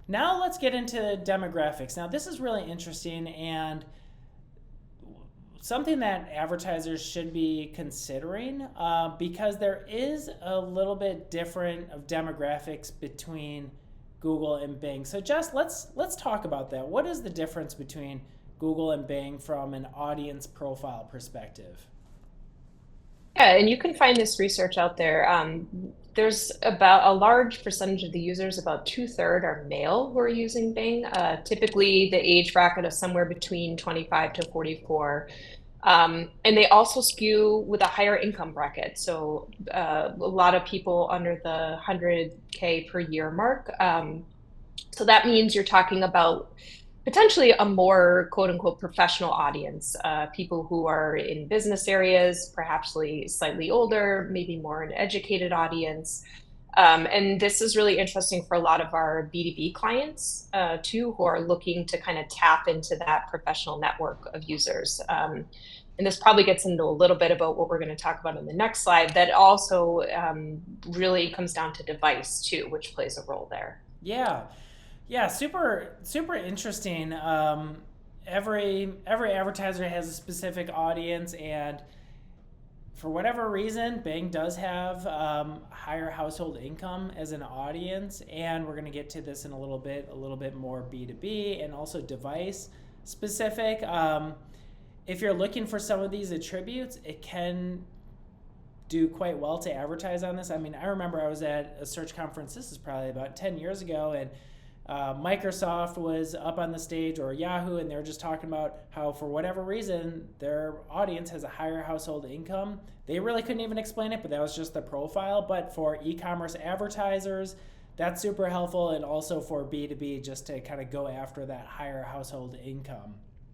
Now let's get into demographics. Now this is really interesting and something that advertisers should be considering because there is a little bit different of demographics between Google and Bing. So Jess, let's talk about that. What is the difference between Google and Bing from an audience profile perspective? Yeah, and you can find this research out there. There's about a large percentage of the users, about two-thirds are male who are using Bing. Typically, the age bracket is somewhere between 25 to 44. And they also skew with a higher income bracket. So a lot of people under the 100K per year mark. So that means you're talking about potentially a more quote unquote professional audience, people who are in business areas, perhaps slightly older, maybe more an educated audience. And this is really interesting for a lot of our B2B clients too, who are looking to kind of tap into that professional network of users. And this probably gets into a little bit about what we're going to talk about in the next slide. That also really comes down to device too, which plays a role there. Yeah, yeah, super interesting. Every advertiser has a specific audience, and for whatever reason, Bing does have higher household income as an audience, and we're going to get to this in a little bit more B2B and also device specific. If you're looking for some of these attributes, it can do quite well to advertise on this. I mean, I remember I was at a search conference, this is probably about 10 years ago, and Microsoft was up on the stage or Yahoo, and they were just talking about how, for whatever reason, their audience has a higher household income. They really couldn't even explain it, but that was just the profile. But for e commerce advertisers, that's super helpful, and also for B2B, just to kind of go after that higher household income.